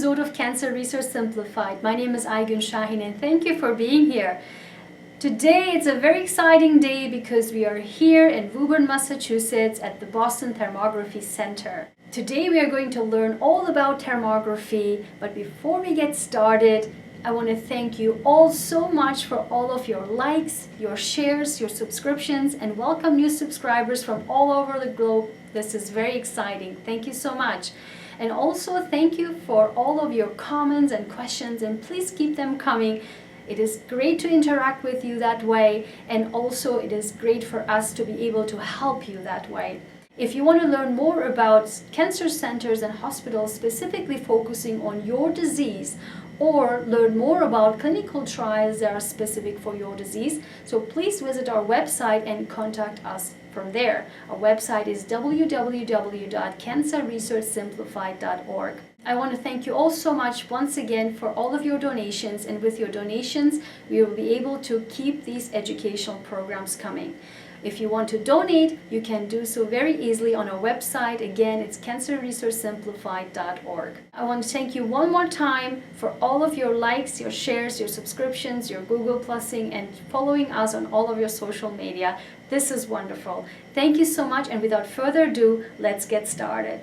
episode of Cancer Research Simplified. My name is Aygun Shahin and thank you for being here. Today it's a very exciting day because we are here in Woburn, Massachusetts at the Boston Thermography Center. Today we are going to learn all about thermography, but before we get started, I want to thank you all so much for all of your likes, your shares, your subscriptions, and welcome new subscribers from all over the globe. This is very exciting. Thank you so much. And also thank you for all of your comments and questions, and please keep them coming. It is great to interact with you that way, and also it is great for us to be able to help you that way. If you want to learn more about cancer centers and hospitals specifically focusing on your disease, or learn more about clinical trials that are specific for your disease, so please visit our website and contact us from there. Our website is www.cancerresearchsimplified.org. I want to thank you all so much once again for all of your donations, and with your donations we will be able to keep these educational programs coming. If you want to donate, you can do so very easily on our website. Again, it's cancerresearchsimplified.org. I want to thank you one more time for all of your likes, your shares, your subscriptions, your Google Plusing, and following us on all of your social media. This is wonderful. Thank you so much, and without further ado, let's get started.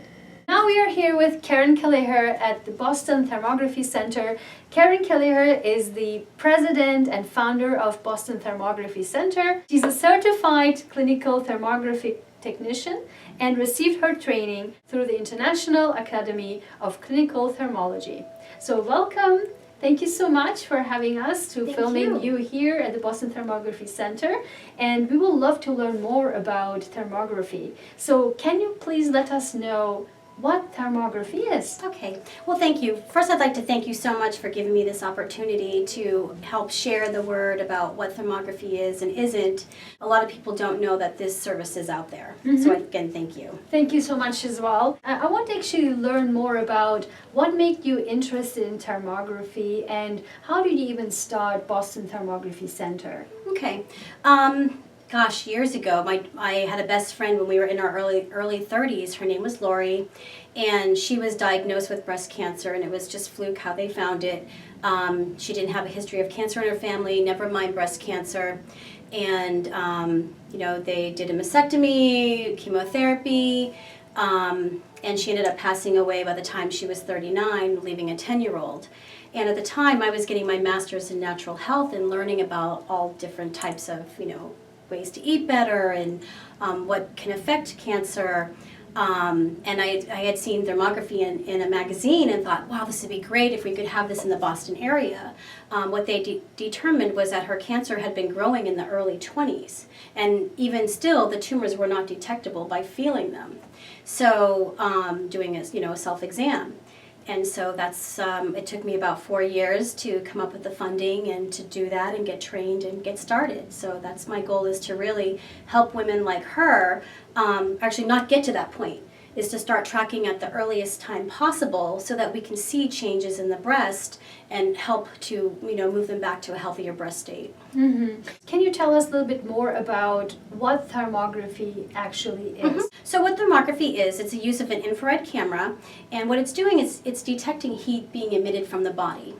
Now we are here with Karen Kelleher at the Boston Thermography Center. Karen Kelleher is the president and founder of Boston Thermography Center. She's a certified clinical thermography technician and received her training through the International Academy of Clinical Thermology. So welcome. Thank you so much for having us to filming you here at the Boston Thermography Center, and we will love to learn more about thermography. So can you please let us know what thermography is? Okay, well, thank you. First, I'd like to thank you so much for giving me this opportunity to help share the word about what thermography is and isn't. A lot of people don't know that this service is out there. So again, thank you. Thank you so much as well. I want to actually learn more about what made you interested in thermography, and how did you even start Boston Thermography Center? Okay. Gosh, years ago, I had a best friend when we were in our early 30s. Her name was Lori, and she was diagnosed with breast cancer, and it was just fluke how they found it. She didn't have a history of cancer in her family, never mind breast cancer. And, they did a mastectomy, chemotherapy, and she ended up passing away by the time she was 39, leaving a 10-year-old. And at the time, I was getting my master's in natural health and learning about all different types of, ways to eat better and what can affect cancer. And I had seen thermography in a magazine and thought, wow, this would be great if we could have this in the Boston area. What they determined was that her cancer had been growing in the early 20s. And even still, the tumors were not detectable by feeling them. So doing a self-exam. And so that's, it took me about 4 years to come up with the funding and to do that and get trained and get started. So that's my goal, is to really help women like her, actually not get to that point, is to start tracking at the earliest time possible so that we can see changes in the breast and help to, move them back to a healthier breast state. Can you tell us a little bit more about what thermography actually is? So what thermography is, it's a use of an infrared camera, and what it's doing is it's detecting heat being emitted from the body.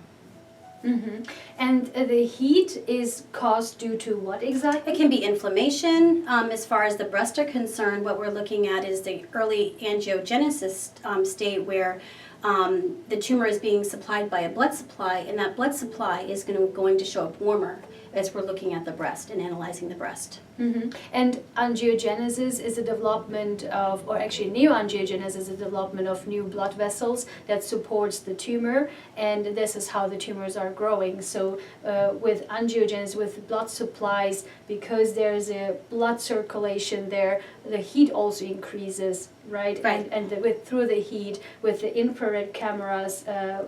And the heat is caused due to what exactly? It can be inflammation. As far as the breast are concerned, what we're looking at is the early angiogenesis state, where the tumor is being supplied by a blood supply, and that blood supply is going to show up warmer as we're looking at the breast and analyzing the breast. And angiogenesis is a development of, or actually neoangiogenesis is a development of new blood vessels that supports the tumor, and this is how the tumors are growing. So with angiogenesis, with blood supplies, because there's a blood circulation there, the heat also increases, right? And through the heat, with the infrared cameras,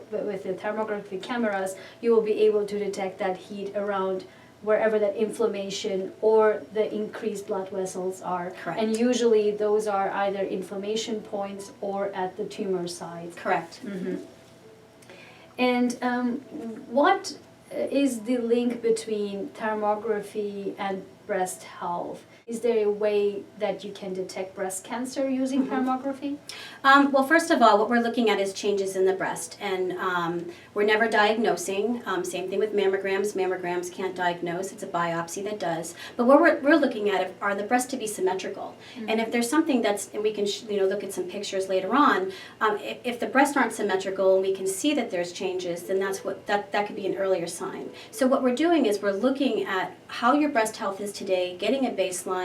with the thermography cameras, you will be able to detect that heat around wherever that inflammation or the increased blood vessels are. Correct. And usually those are either inflammation points or at the tumor site. Correct. And what is the link between thermography and breast health. Is there a way that you can detect breast cancer using thermography? Well, first of all, what we're looking at is changes in the breast, and we're never diagnosing. Same thing with mammograms. Mammograms can't diagnose. It's a biopsy that does. But what we're looking at are the breasts to be symmetrical. And if there's something that's, and we can look at some pictures later on, if the breasts aren't symmetrical and we can see that there's changes, then that could be an earlier sign. So what we're doing is we're looking at how your breast health is today, getting a baseline.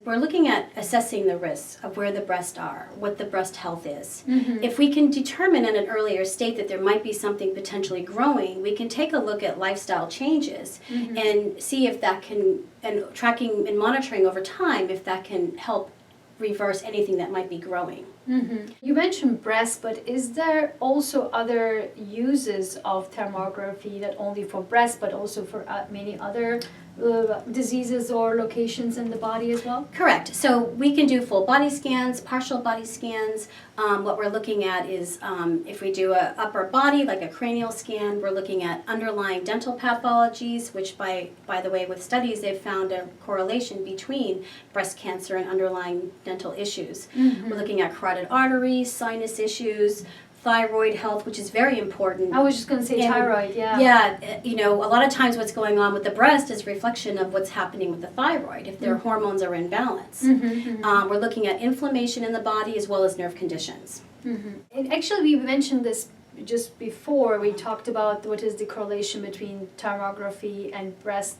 We're looking at assessing the risks of where the breasts are, what the breast health is. If we can determine at an earlier state that there might be something potentially growing, we can take a look at lifestyle changes and see if that can, and tracking and monitoring over time, if that can help reverse anything that might be growing. You mentioned breast, but is there also other uses of thermography, not only for breast, but also for many other diseases or locations in the body as well? Correct. So we can do full body scans, partial body scans. What we're looking at is if we do a upper body, like a cranial scan, we're looking at underlying dental pathologies, which by the way, with studies, they've found a correlation between breast cancer and underlying dental issues. We're looking at carotid arteries, sinus issues, thyroid health, which is very important. I was just going to say thyroid, yeah. Yeah, a lot of times what's going on with the breast is a reflection of what's happening with the thyroid, if their hormones are in balance. We're looking at inflammation in the body as well as nerve conditions. And actually, we mentioned this just before. We talked about what is the correlation between thermography and breast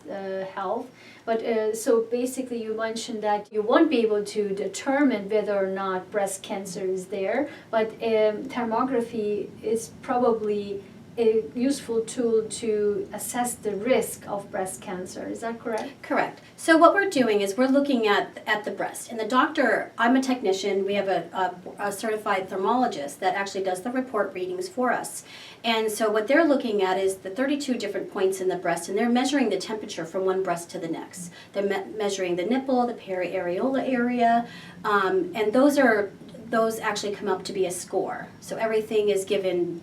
health. But so basically you mentioned that you won't be able to determine whether or not breast cancer is there, but thermography is probably a useful tool to assess the risk of breast cancer. Is that correct? Correct. So what we're doing is we're looking at the breast. And the doctor, I'm a technician, we have a certified thermologist that actually does the report readings for us. And so what they're looking at is the 32 different points in the breast, and they're measuring the temperature from one breast to the next. They're measuring the nipple, the periareola area, and those actually come up to be a score. So everything is given,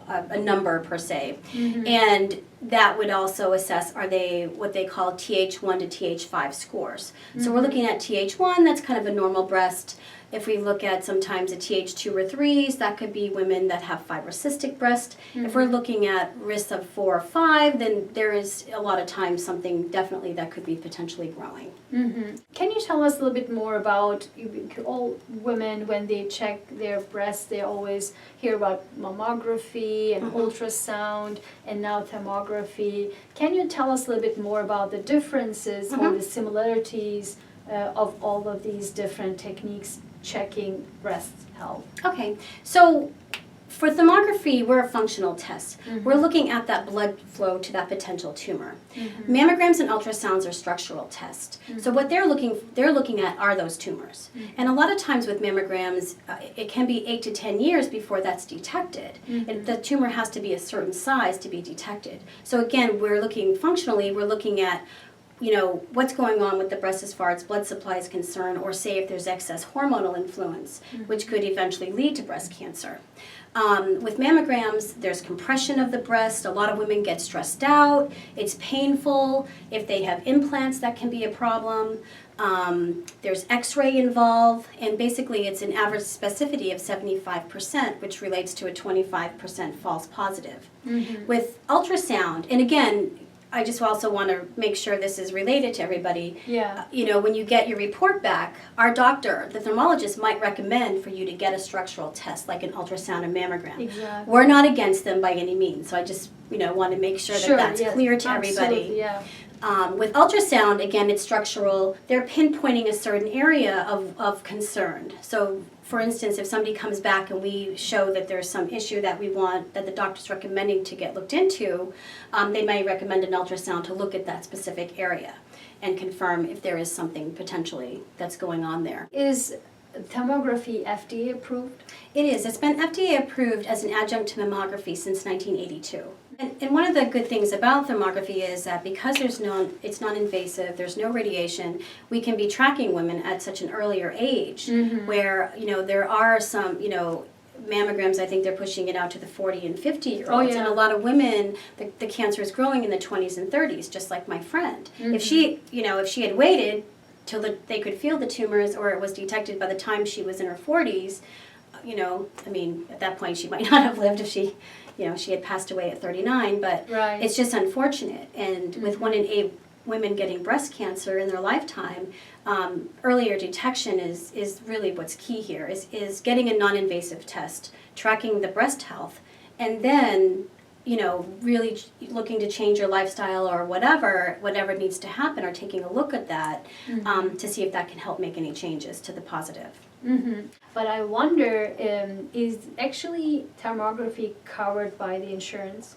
a number per se. And that would also assess, are they what they call TH1 to TH5 scores. So we're looking at TH1, that's kind of a normal breast. If we look at sometimes a TH2 or 3s, that could be women that have fibrocystic breast. If we're looking at risks of 4 or 5, then there is a lot of times something definitely that could be potentially growing. Can you tell us a little bit more about, all women, when they check their breasts, they always hear about mammography and ultrasound and now thermography. Can you tell us a little bit more about the differences or the similarities of all of these different techniques checking breast health? Okay, so for thermography, we're a functional test. We're looking at that blood flow to that potential tumor. Mammograms and ultrasounds are structural tests. So what they're looking at are those tumors. And a lot of times with mammograms, it can be 8 to 10 years before that's detected. The tumor has to be a certain size to be detected. So again, we're looking functionally, we're looking at what's going on with the breast as far as blood supply is concerned, or say if there's excess hormonal influence, which could eventually lead to breast cancer. With mammograms, there's compression of the breast. A lot of women get stressed out. It's painful. If they have implants, that can be a problem. There's x-ray involved, and basically it's an average specificity of 75%, which relates to a 25% false positive. With ultrasound, and again, I just also want to make sure this is related to everybody. Yeah. When you get your report back, our doctor, the thermologist, might recommend for you to get a structural test like an ultrasound and mammogram. Exactly. We're not against them by any means, so I just want to make sure that that's clear to everybody. Yeah. With ultrasound, again, it's structural. They're pinpointing a certain area of concern. So, for instance, if somebody comes back and we show that there's some issue that we want, that the doctor's recommending to get looked into, they may recommend an ultrasound to look at that specific area and confirm if there is something potentially that's going on there. Is Tomography Fda approved? It is. It's been FDA approved as an adjunct to mammography since 1982. And one of the good things about thermography is that because it's non-invasive, there's no radiation, we can be tracking women at such an earlier age where, there are some, mammograms, I think they're pushing it out to the 40 and 50-year-olds. Oh, yeah. And a lot of women, the cancer is growing in the 20s and 30s, just like my friend. If she, if she had waited till they could feel the tumors, or it was detected by the time she was in her 40s, at that point she might not have lived if she had passed away at 39, but Right. it's just unfortunate. And with 1 in 8 women getting breast cancer in their lifetime, earlier detection is really what's key here, is getting a non-invasive test, tracking the breast health, and then, really looking to change your lifestyle or whatever needs to happen, or taking a look at that to see if that can help make any changes to the positive. But I wonder, is actually thermography covered by the insurance?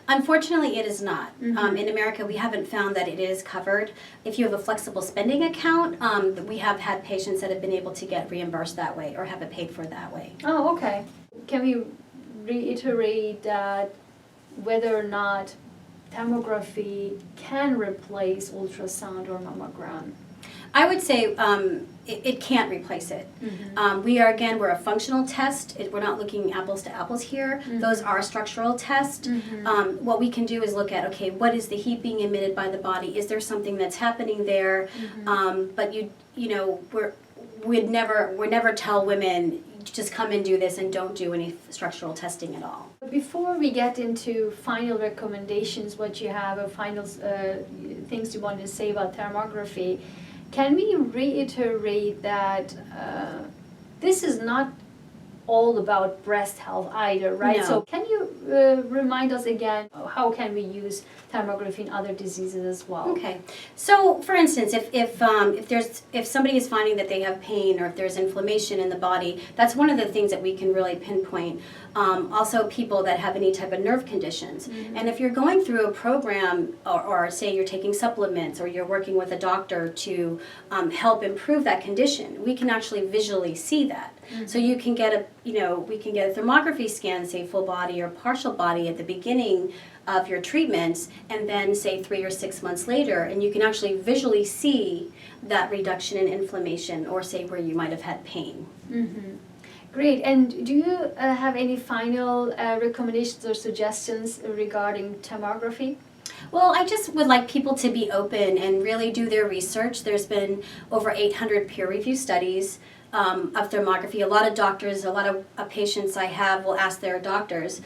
Unfortunately, it is not. In America, we haven't found that it is covered. If you have a flexible spending account, we have had patients that have been able to get reimbursed that way or have it paid for that way. Oh, okay. Can we reiterate that whether or not thermography can replace ultrasound or mammogram? I would say it can't replace it. We're a functional test. We're not looking apples to apples here. Those are structural tests. What we can do is look at, okay, what is the heat being emitted by the body? Is there something that's happening there? But we'd never tell women, just come and do this and don't do any structural testing at all. Before we get into final recommendations, what you have, or final things you want to say about thermography, can we reiterate that this is not all about breast health either, right? No. So can you remind us again, how can we use thermography in other diseases as well? Okay. So, for instance, if somebody is finding that they have pain, or if there's inflammation in the body, that's one of the things that we can really pinpoint. Also, people that have any type of nerve conditions. And if you're going through a program, or say you're taking supplements, or you're working with a doctor to help improve that condition, we can actually visually see that. So you can get we can get a thermography scan, say full body or partial body at the beginning of your treatments, and then say 3 or 6 months later, and you can actually visually see that reduction in inflammation, or say where you might have had pain. Great. And do you have any final recommendations or suggestions regarding thermography? Well, I just would like people to be open and really do their research. There's been over 800 peer-reviewed studies of thermography. A lot of doctors, a lot of patients I have will ask their doctors,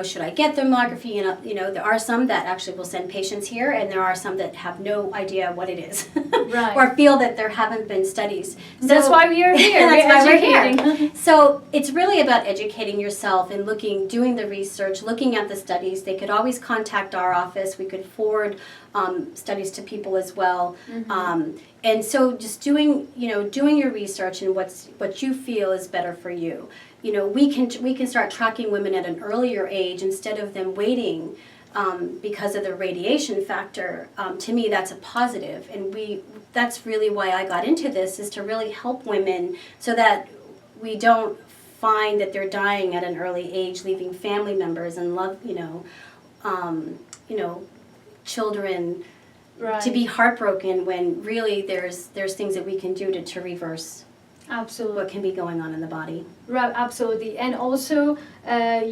should I get thermography? And there are some that actually will send patients here, and there are some that have no idea what it is, Right. or feel that there haven't been studies. So, That's why we are here. That's why we're educating. here. So it's really about educating yourself and doing the research, looking at the studies. They could always contact our office. We could forward studies to people as well. And so just doing your research and what you feel is better for you. We can start tracking women at an earlier age instead of them waiting because of the radiation factor. To me, that's a positive, and that's really why I got into this, is to really help women so that we don't find that they're dying at an early age, leaving family members and children. Right. To be heartbroken, when really there's things that we can do to reverse Absolutely. what can be going on in the body. Right, absolutely. And also,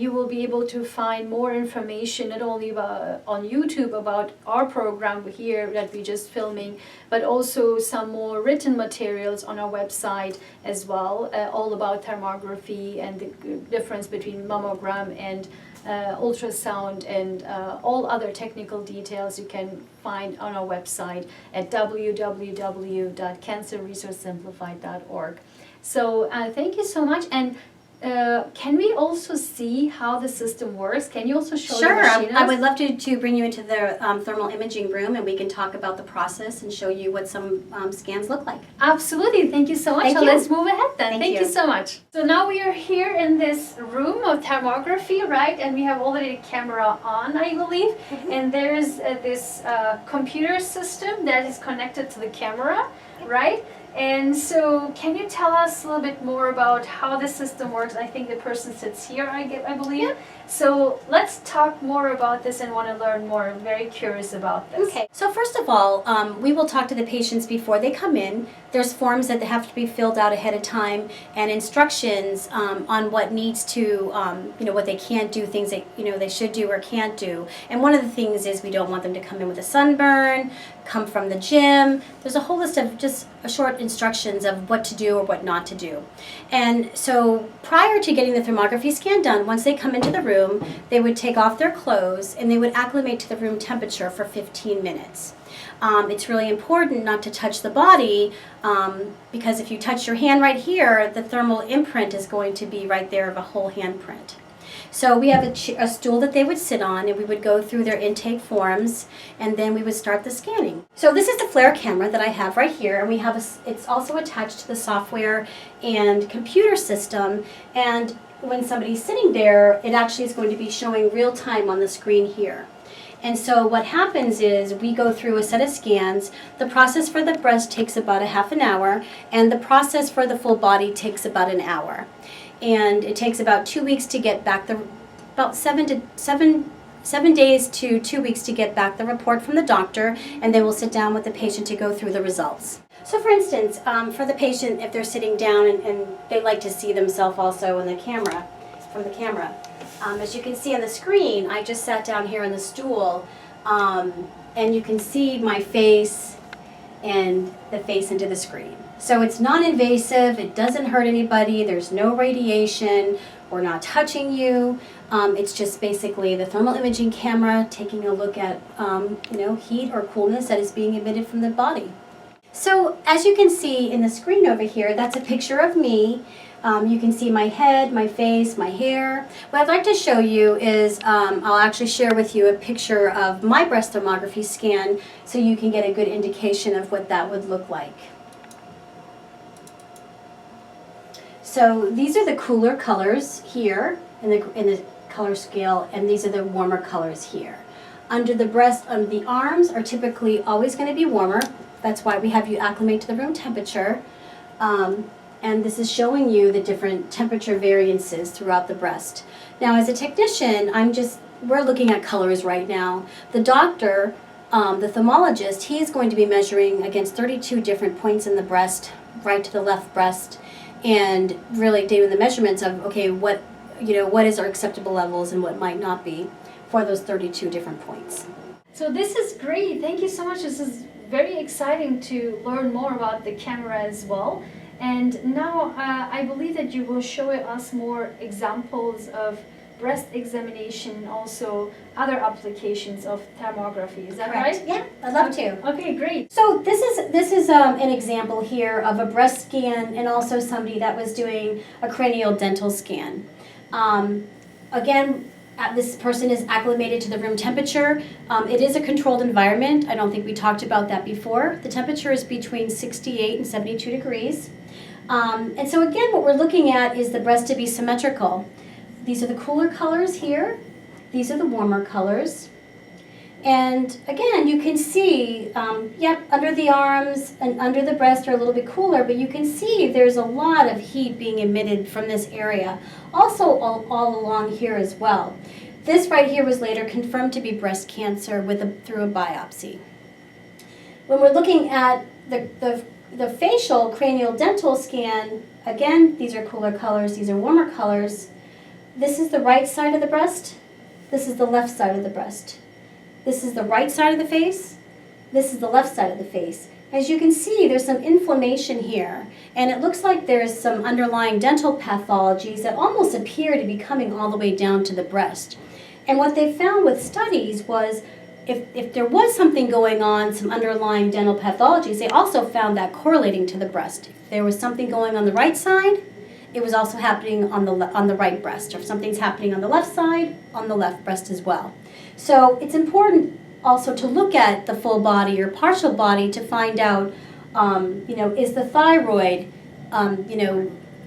you will be able to find more information not only on YouTube about our program here that we're just filming, but also some more written materials on our website as well, all about thermography and the difference between mammogram and ultrasound, and all other technical details you can find on our website at www.cancerresearchsimplified.org. So thank you so much. And can we also see how the system works? Can you also show Sure, the machine? I would love to bring you into the thermal imaging room, and we can talk about the process and show you what some scans look like. Absolutely, thank you so much. Thank So you. let's move ahead then. Thank you you. so much. So now we are here in this room of thermography, right? And we have already a camera on, I believe. And there's this computer system that is connected to the camera, right? And so can you tell us a little bit more about how the system works? I think the person sits here, I believe. Yep. So let's talk more about this and want to learn more. I'm very curious about this. Okay, so first of all, we will talk to the patients before they come in. There's forms that have to be filled out ahead of time and instructions on what needs to, what they can't do, things that, they should do or can't do. And one of the things is we don't want them to come in with a sunburn, come from the gym. There's a whole list of just short instructions of what to do or what not to do. And so prior to getting the thermography scan done, once they come into the room, they would take off their clothes and they would acclimate to the room temperature for 15 minutes. It's really important not to touch the body because if you touch your hand right here, the thermal imprint is going to be right there of a whole handprint. So we have a stool that they would sit on, and we would go through their intake forms, and then we would start the scanning. So this is the flare camera that I have right here, and we have it's also attached to the software and computer system, and when somebody's sitting there, it actually is going to be showing real time on the screen here. And so what happens is we go through a set of scans. The process for the breast takes about a half an hour, and the process for the full body takes about an hour. And it takes about 2 weeks to get back about 7 days to 2 weeks to get back the report from the doctor, and then we'll sit down with the patient to go through the results. So for instance, for the patient, if they're sitting down and they like to see themselves also in the camera, from the camera, as you can see on the screen, I just sat down here on the stool, and you can see my face and the face into the screen. So it's non-invasive, it doesn't hurt anybody, there's no radiation, we're not touching you. It's just basically the thermal imaging camera taking a look at heat or coolness that is being emitted from the body. So as you can see in the screen over here, that's a picture of me. You can see my head, my face, my hair. What I'd like to show you is I'll actually share with you a picture of my breast thermography scan so you can get a good indication of what that would look like. So these are the cooler colors here in the color scale, and these are the warmer colors here. Under the breast, under the arms are typically always going to be warmer. That's why we have you acclimate to the room temperature. And this is showing you the different temperature variances throughout the breast. Now as a technician, we're looking at colors right now. The doctor, the thermologist, he is going to be measuring against 32 different points in the breast, right to the left breast, and really doing the measurements of, okay, what is our acceptable levels and what might not be for those 32 different points. So this is great. Thank you so much. This is very exciting to learn more about the camera as well. And now I believe that you will show us more examples of breast examination and also other applications of thermography. Is that Correct. right? Yeah, I'd love to. Okay, great. So this is an example here of a breast scan and also somebody that was doing a cranial dental scan. Again, this person is acclimated to the room temperature. It is a controlled environment. I don't think we talked about that before. The temperature is between 68 and 72 degrees. And so again, what we're looking at is the breast to be symmetrical. These are the cooler colors here. These are the warmer colors. And again, you can see, under the arms and under the breast are a little bit cooler, but you can see there's a lot of heat being emitted from this area. Also all along here as well. This right here was later confirmed to be breast cancer through a biopsy. When we're looking at the facial cranial dental scan, again, these are cooler colors, these are warmer colors. This is the right side of the breast. This is the left side of the breast. This is the right side of the face. This is the left side of the face. As you can see, there's some inflammation here, and it looks like there's some underlying dental pathologies that almost appear to be coming all the way down to the breast. And what they found with studies was if there was something going on, some underlying dental pathologies, they also found that correlating to the breast. If there was something going on the right side, it was also happening on the right breast. Or if something's happening on the left side, on the left breast as well. So it's important also to look at the full body or partial body to find out, is the thyroid,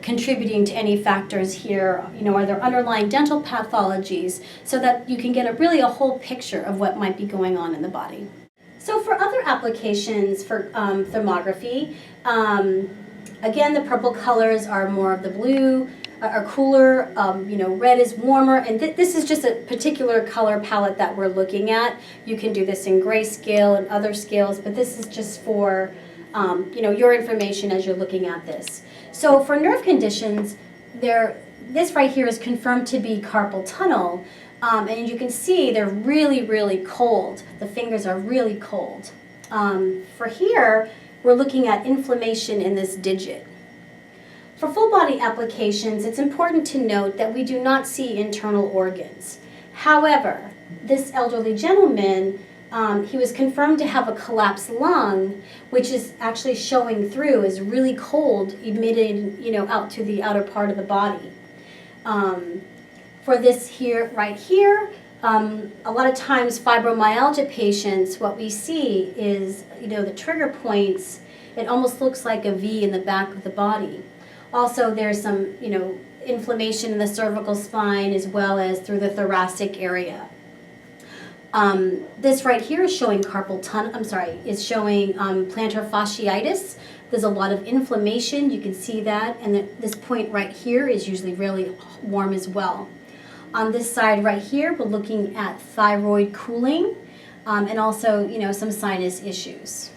contributing to any factors here? Are there underlying dental pathologies so that you can get a whole picture of what might be going on in the body. So for other applications for thermography, again, the purple colors are more of the blue, are cooler, red is warmer, and this is just a particular color palette that we're looking at. You can do this in grayscale and other scales, but this is just for your information as you're looking at this. So for nerve conditions, this right here is confirmed to be carpal tunnel, and you can see they're really, really cold. The fingers are really cold. For here, we're looking at inflammation in this digit. For full body applications, it's important to note that we do not see internal organs. However, this elderly gentleman, he was confirmed to have a collapsed lung, which is actually showing through as really cold, emitted, out to the outer part of the body. For this here, right here, a lot of times fibromyalgia patients, what we see is, the trigger points, it almost looks like a V in the back of the body. Also, there's some, inflammation in the cervical spine as well as through the thoracic area. This right here is showing is showing plantar fasciitis. There's a lot of inflammation, you can see that, and this point right here is usually really warm as well. On this side right here, we're looking at thyroid cooling and also, some sinus issues.